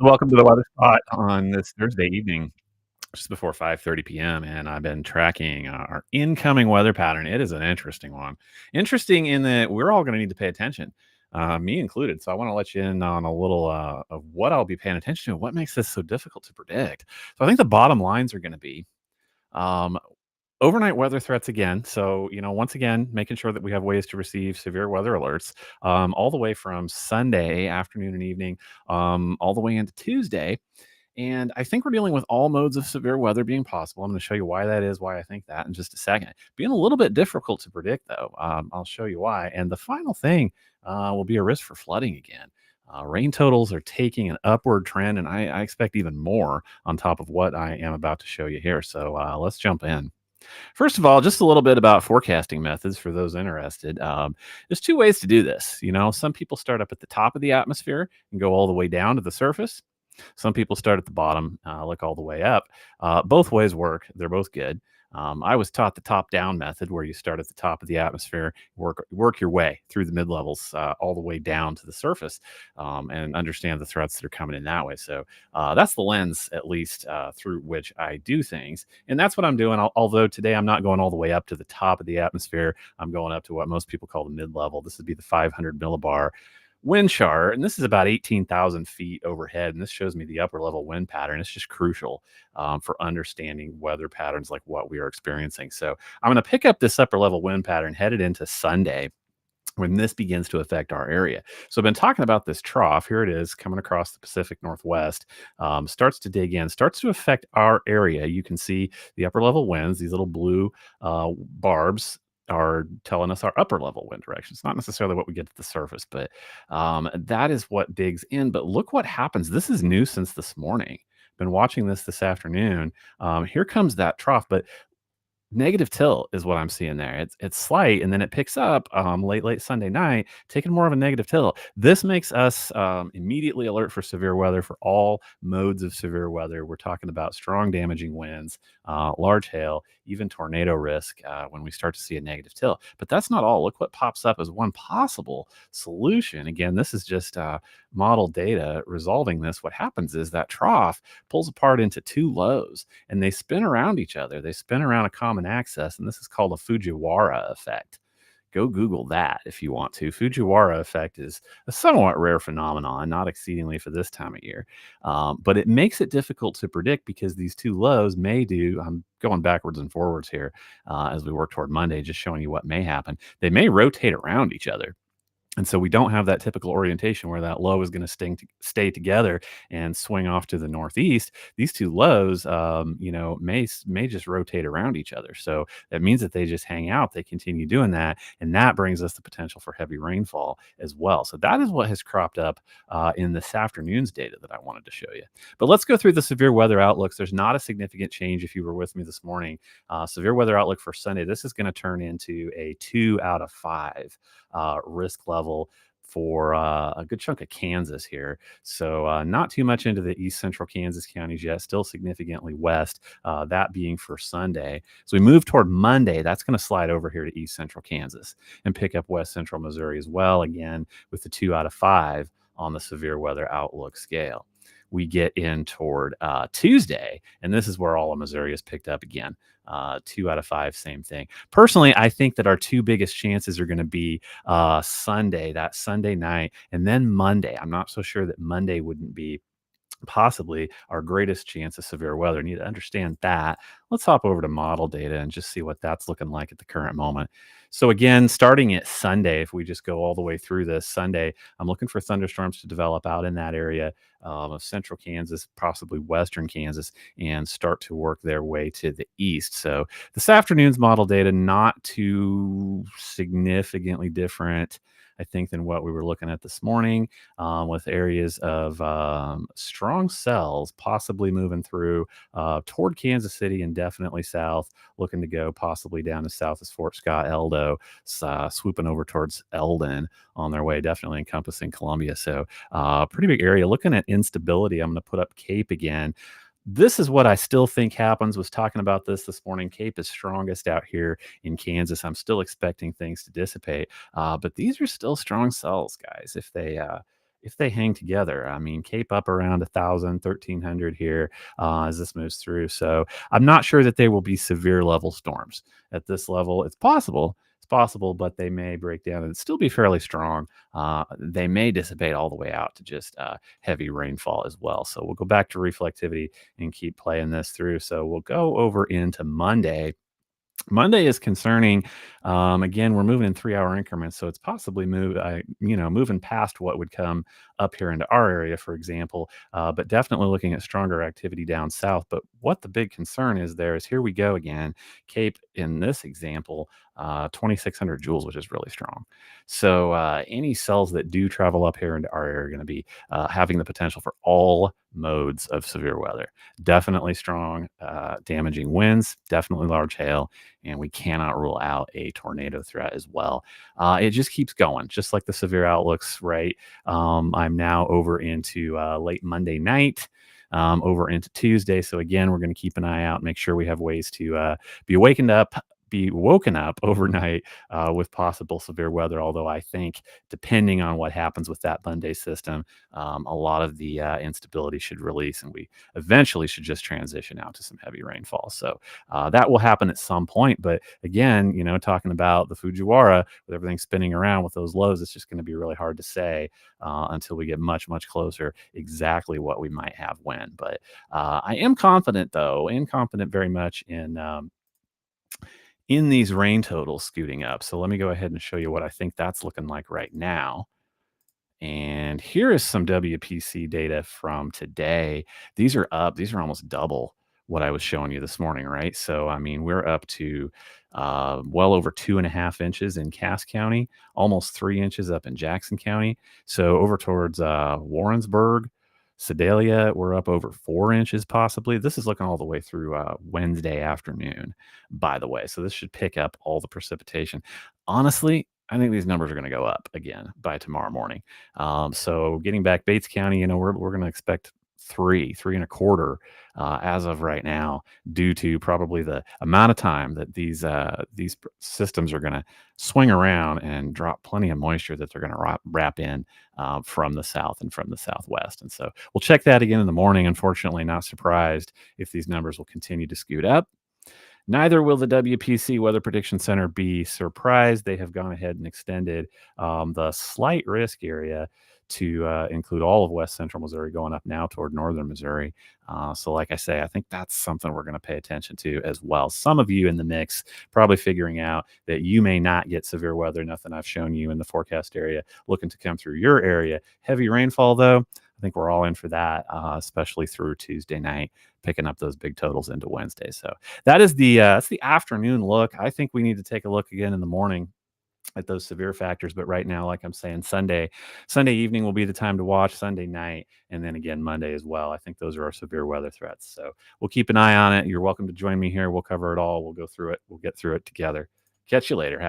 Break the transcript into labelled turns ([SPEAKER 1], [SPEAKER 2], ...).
[SPEAKER 1] Welcome to the Weather Spot on this Thursday evening, just before 5:30 PM, and I've been tracking our incoming weather pattern. It is an interesting one. Interesting in that we're all gonna need to pay attention, me included. So I wanna let you in on a little, of what I'll be paying attention to, what makes this so difficult to predict. So I think the bottom lines are gonna be, um, overnight weather threats again. So, once again, making sure that we have ways to receive severe weather alerts, all the way from Sunday afternoon and evening, all the way into Tuesday. And I think we're dealing with all modes of severe weather being possible. I'm going to show you why that is, why I think that in just a second. Being a little bit difficult to predict, though. I'll show you why. And the final thing will be a risk for flooding again. Rain totals are taking an upward trend, and I expect even more on top of what I am about to show you here. So let's jump in. First of all, just a little bit about forecasting methods for those interested. There's two ways to do this. Some people start up at the top of the atmosphere and go all the way down to the surface. Some people start at the bottom, look all the way up. Both ways work. They're both good. I was taught the top-down method, where you start at the top of the atmosphere, work your way through the mid levels, all the way down to the surface, and understand the threats that are coming in that way. So that's the lens, at least, through which I do things, and that's what I'm doing. Although today I'm not going all the way up to the top of the atmosphere, I'm going up to what most people call the mid level. This would be the 500 millibar wind chart, and this is about 18,000 feet overhead, and this shows me the upper level wind pattern. It's just crucial for understanding weather patterns like what we are experiencing. So I'm going to pick up this upper level wind pattern headed into Sunday, when this begins to affect our area. So I've been talking about this trough. Here it is, coming across the Pacific Northwest, starts to dig in, starts to affect our area. You can see the upper level winds, these little blue barbs are telling us our upper level wind direction. It's not necessarily what we get at the surface, but that is what digs in. But look what happens. This is new since this morning. Been watching this afternoon. Here comes that trough, but negative tilt is what I'm seeing there. It's slight, and then it picks up late Sunday night, taking more of a negative tilt. This makes us immediately alert for severe weather for all modes of severe weather. We're talking about strong damaging winds, large hail, even tornado risk when we start to see a negative tilt. But that's not all. Look what pops up as one possible solution. Again, this is just model data resolving this. What happens is that trough pulls apart into two lows, and they spin around each other. They spin around a common axis, and this is called a Fujiwara effect. Go Google that if you want to. Fujiwara effect is a somewhat rare phenomenon, not exceedingly for this time of year, but it makes it difficult to predict because these two lows may do. I'm going backwards and forwards here as we work toward Monday, just showing you what may happen. They may rotate around each other. And so we don't have that typical orientation where that low is going to stay together and swing off to the northeast. These two lows, may just rotate around each other. So that means that they just hang out. They continue doing that, and that brings us the potential for heavy rainfall as well. So that is what has cropped up in this afternoon's data that I wanted to show you. But let's go through the severe weather outlooks. There's not a significant change if you were with me this morning. Severe weather outlook for Sunday. This is going to turn into a 2 out of 5 risk level for a good chunk of Kansas here. So not too much into the east central Kansas counties yet, still significantly west, that being for Sunday. So we move toward Monday, that's going to slide over here to east central Kansas and pick up west central Missouri as well, again with the 2 out of 5 on the severe weather outlook scale. We get in toward Tuesday, and this is where all of Missouri is picked up again. 2 out of 5, same thing. Personally, I think that our two biggest chances are going to be Sunday, that Sunday night, and then Monday. I'm not so sure that Monday wouldn't be possibly our greatest chance of severe weather. Need to understand that. Let's hop over to model data and just see what that's looking like at the current moment. So again, starting at Sunday, if we just go all the way through this Sunday, I'm looking for thunderstorms to develop out in that area of central Kansas, possibly western Kansas, and start to work their way to the east. So this afternoon's model data, not too significantly different, I think, than what we were looking at this morning, with areas of strong cells possibly moving through toward Kansas City and definitely south, looking to go possibly down as south as Fort Scott, Eldo, swooping over towards Eldon on their way, definitely encompassing Columbia. So pretty big area. Looking at instability, I'm going to put up Cape again. This is what I still think happens. Was talking about this morning. Cape is strongest out here in Kansas. I'm still expecting things to dissipate, but these are still strong cells, guys. if they hang together. I mean, Cape up around 1,000, 1,300 here as this moves through. So I'm not sure that they will be severe level storms at this level. It's possible. It's possible, but they may break down and still be fairly strong. They may dissipate all the way out to just heavy rainfall as well. So we'll go back to reflectivity and keep playing this through. So we'll go over into Monday. Monday is concerning. Again, we're moving in 3-hour increments, so it's possibly moving past what would come up here into our area, for example. But definitely looking at stronger activity down south. But what the big concern is there is here we go again. Cape in this example, 2,600 joules, which is really strong. So any cells that do travel up here into our area are going to be having the potential for all modes of severe weather. Definitely strong, damaging winds, definitely large hail, and we cannot rule out a tornado threat as well. It just keeps going, just like the severe outlooks, right? I'm now over into late Monday night. Over into Tuesday. So again, we're going to keep an eye out, make sure we have ways to be woken up overnight with possible severe weather. Although I think, depending on what happens with that Monday system, a lot of the instability should release, and we eventually should just transition out to some heavy rainfall. So that will happen at some point. But again, talking about the Fujiwara with everything spinning around with those lows, it's just going to be really hard to say until we get much, much closer exactly what we might have when. But I am confident, though, and confident very much in these rain totals scooting up. So let me go ahead and show you what I think that's looking like right now. And here is some WPC data from today. These are up. These are almost double what I was showing you this morning, right? So, I mean, we're up to well over 2.5 inches in Cass County, almost 3 inches up in Jackson County. So over towards Warrensburg, Sedalia, we're up over 4 inches possibly. This is looking all the way through Wednesday afternoon, by the way. So this should pick up all the precipitation. Honestly, I think these numbers are going to go up again by tomorrow morning. So getting back Bates County, we're going to expect three and a quarter as of right now, due to probably the amount of time that these systems are going to swing around and drop plenty of moisture that they're going to wrap in from the south and from the southwest. And so we'll check that again in the morning. Unfortunately, not surprised if these numbers will continue to scoot up. Neither will the WPC Weather Prediction Center be surprised. They have gone ahead and extended the slight risk area to include all of west central Missouri, going up now toward northern Missouri. So like I say, I think that's something we're going to pay attention to as well. Some of you in the mix probably figuring out that you may not get severe weather, nothing I've shown you in the forecast area looking to come through your area. Heavy rainfall, though, I think we're all in for that, especially through Tuesday night, picking up those big totals into Wednesday. So that's the afternoon look. I think we need to take a look again in the morning at those severe factors. But right now, like I'm saying, Sunday evening will be the time to watch, Sunday night, and then again Monday as well. I think those are our severe weather threats. So we'll keep an eye on it. You're welcome to join me here. We'll cover it all. We'll go through it. We'll get through it together. Catch you later.